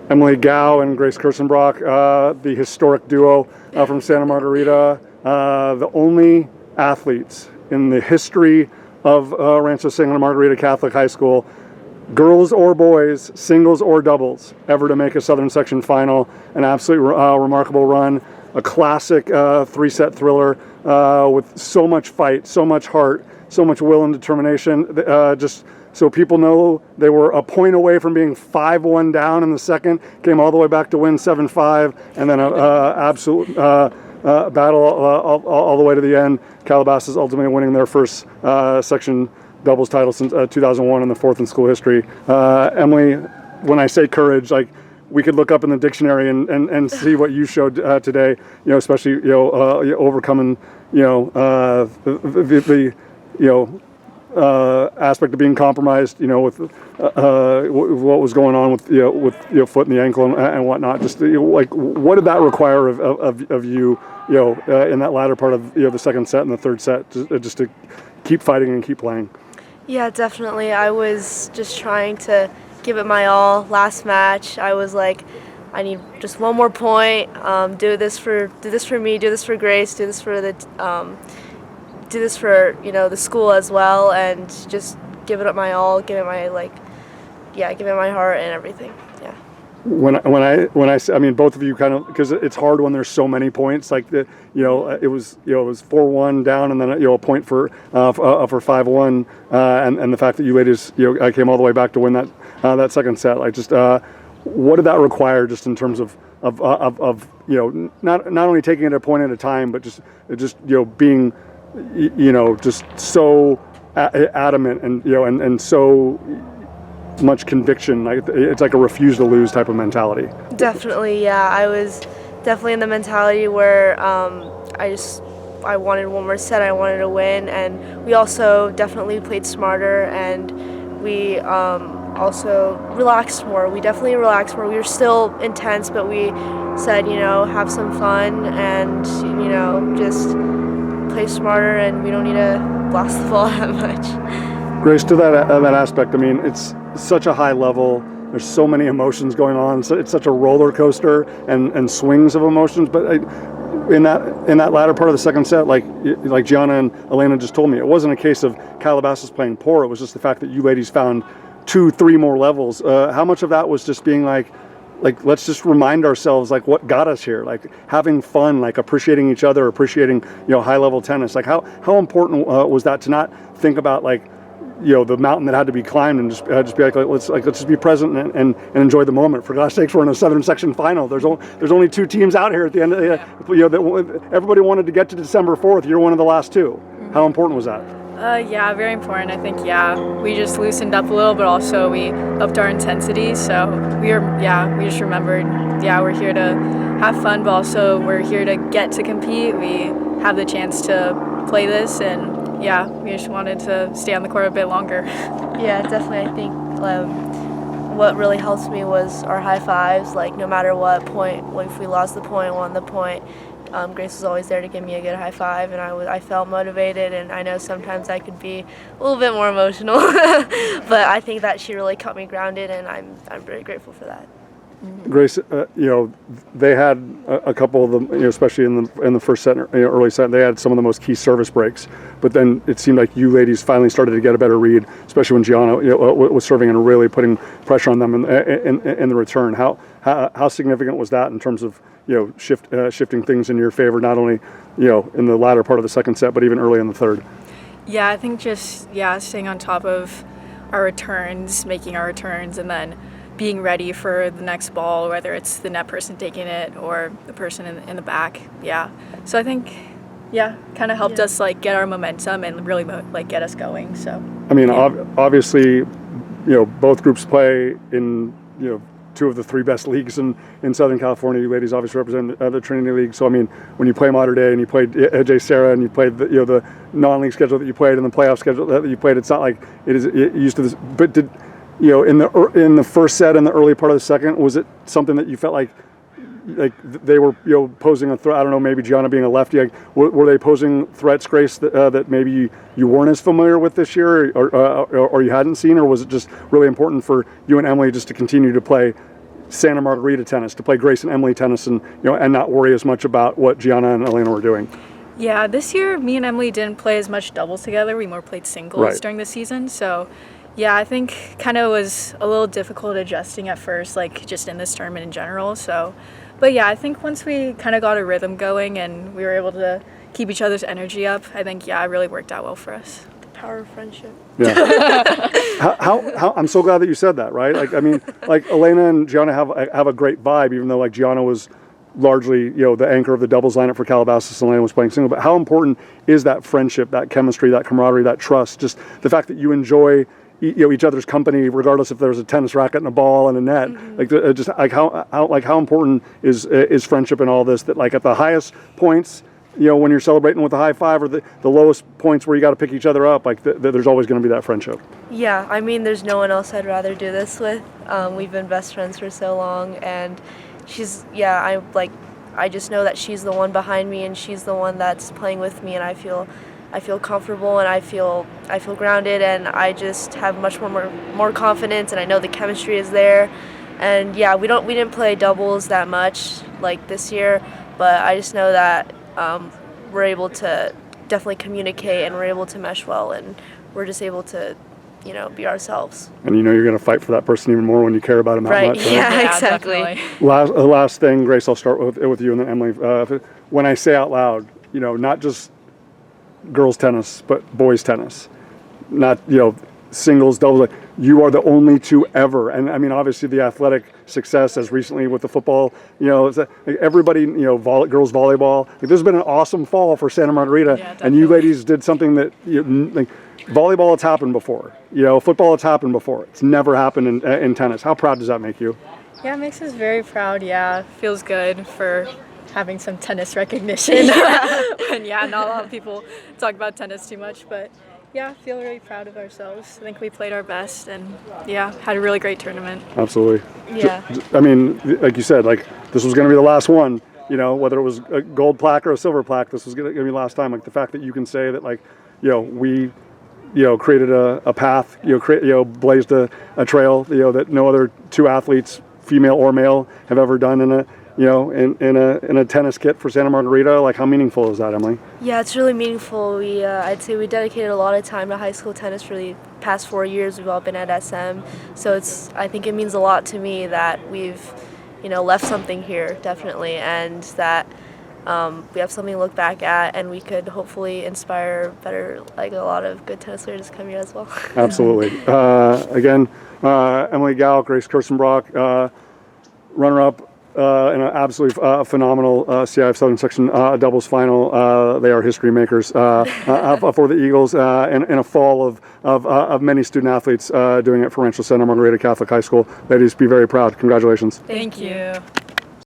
Emily Gao and Grace Kersenbrock, the historic duo from Santa Margarita, the only athletes in the history of Rancho Santa Margarita Catholic High School, girls or boys, singles or doubles, ever to make a Southern Section final. An absolutely remarkable run, a classic three-set thriller with so much fight, so much heart, so much will and determination. Just so people know, they were a point away from being 5-1 down in the second, came all the way back to win 7-5, and then an absolute battle all the way to the end. Calabasas ultimately winning their first section doubles title since 2001 in the fourth in school history. Emily, when I say courage, like, we could look up in the dictionary and see what you showed today, especially, overcoming, the aspect of being compromised, with what was going on with your foot and the ankle and whatnot. Just like, what did that require of you, in that latter part of the second set and the third set, just to keep fighting and keep playing? Yeah, definitely. I was just trying to give it my all. Last match, I was like, I need just one more point. Do this for me. Do this for Grace. Do this for the the school as well, and just give it up my all. Give it my give it my heart and everything. Yeah. When I say, I mean, both of you kind of, because it's hard when there's so many points. Like it was 4-1 down, and then a point for 5-1, and the fact that you ladies came all the way back to win that second set. Like, just what did that require, just in terms of not only taking it a point at a time, but just being just so adamant and so much conviction. Like, it's like a refuse to lose type of mentality. Definitely, yeah. I was definitely in the mentality where I wanted one more set. I wanted to win, and we also definitely played smarter, and we also relaxed more. We definitely relaxed more. We were still intense, but we said, have some fun and just play smarter, and we don't need to blast the ball that much. Grace, to that aspect, I mean, it's such a high level. There's so many emotions going on. It's such a roller coaster and swings of emotions. But in that latter part of the second set, like Giana and Alena just told me, it wasn't a case of Calabasas playing poor. It was just the fact that you ladies found 2-3 more levels. How much of that was just being like, let's just remind ourselves, like, what got us here, like having fun, like appreciating each other, appreciating high level tennis. Like, how important was that to not think about, like, the mountain that had to be climbed, and just be like, let's just be present and enjoy the moment. For God's sakes, we're in a Southern Section final. There's only 2 teams out here at the end of the, everybody wanted to get to December 4th. You're one of the last 2. How important was that? Yeah, very important. I think, we just loosened up a little, but also we upped our intensity. So we just remembered, we're here to have fun, but also we're here to get to compete. We have the chance to play this, and we just wanted to stay on the court a bit longer. Yeah, definitely. I think what really helped me was our high fives. Like, no matter what point, if we lost the point, won the point, Grace was always there to give me a good high five, and I felt motivated. And I know sometimes I could be a little bit more emotional, but I think that she really kept me grounded, and I'm very grateful for that. Grace, they had a couple of them, especially in the first set, early set, they had some of the most key service breaks. But then it seemed like you ladies finally started to get a better read, especially when Giana was serving and really putting pressure on them in the return. How significant was that in terms of shifting things in your favor, not only in the latter part of the second set, but even early in the third? Yeah, I think just staying on top of our returns, making our returns, and then being ready for the next ball, whether it's the net person taking it or the person in the back. Yeah. So I think, kind of helped us get our momentum and really get us going. So. I mean, obviously, both groups play in 2 of the 3 best leagues in Southern California. You ladies obviously represent the Trinity League. So I mean, when you play Mater Dei and you played J. Sarah and you played the non-league schedule that you played and the playoff schedule that you played, it's not like it used to this. But did in the first set and the early part of the second, was it something that you felt like they were posing a threat? I don't know, maybe Giana being a lefty, were they posing threats, Grace, that maybe you weren't as familiar with this year, or you hadn't seen, or was it just really important for you and Emily just to continue to play Santa Margarita tennis, to play Grace and Emily tennis, and and not worry as much about what Giana and Alena were doing? Yeah, this year me and Emily didn't play as much doubles together. We more played singles during the season. So yeah, I think kind of was a little difficult adjusting at first, like just in this tournament in general. So, but yeah, I think once we kind of got a rhythm going and we were able to keep each other's energy up, I think, yeah, it really worked out well for us. Power of friendship. Yeah. how I'm so glad that you said that, right? Like, I mean, like Alena and Giana have a great vibe, even though like Giana was largely, the anchor of the doubles lineup for Calabasas and Alena was playing single. But how important is that friendship, that chemistry, that camaraderie, that trust? Just the fact that you enjoy each other's company, regardless if there's a tennis racket and a ball and a net. Like how important is friendship in all this? That like at the highest points, when you're celebrating with a high five, or the lowest points where you got to pick each other up, like there's always going to be that friendship. Yeah, I mean, there's no one else I'd rather do this with. We've been best friends for so long, and I just know that she's the one behind me, and she's the one that's playing with me, and I feel comfortable, and I feel grounded, and I just have much more confidence, and I know the chemistry is there. And yeah, we didn't play doubles that much like this year, but I just know that we're able to definitely communicate, and we're able to mesh well, and we're just able to be ourselves. And you're going to fight for that person even more when you care about them that much. Right, yeah, exactly. Last thing, Grace, I'll start with you and then Emily. When I say out loud, not just girls tennis, but boys tennis, not singles, doubles. You are the only two ever, and I mean obviously the athletic success as recently with the football. Everybody, girls volleyball. Like, this has been an awesome fall for Santa Margarita, and you ladies did something that volleyball has happened before. Football has happened before. It's never happened in tennis. How proud does that make you? Yeah, it makes us very proud. Yeah, feels good for having some tennis recognition. And yeah, not a lot of people talk about tennis too much, but yeah, I feel really proud of ourselves. I think we played our best, and yeah, had a really great tournament. Absolutely. Yeah. I mean, like you said, like this was going to be the last one. Whether it was a gold plaque or a silver plaque, this was going to be the last time. Like the fact that you can say that, like, we, created a path, blazed a trail, that no other two athletes, female or male, have ever done in a tennis kit for Santa Margarita. Like, how meaningful is that, Emily? Yeah, it's really meaningful. I'd say we dedicated a lot of time to high school tennis for the past 4 years. We've all been at SM, so I think it means a lot to me that we've, left something here, definitely, and that we have something to look back at, and we could hopefully inspire a lot of good tennis players to come here as well. Absolutely. Again, Emily Gao, Grace Kersenbrock, runner-up in an absolutely phenomenal CIF Southern Section doubles final. They are history makers for the Eagles in a fall of many student athletes doing it for Rancho Santa Margarita Catholic High School. Ladies, be very proud. Congratulations. Thank you.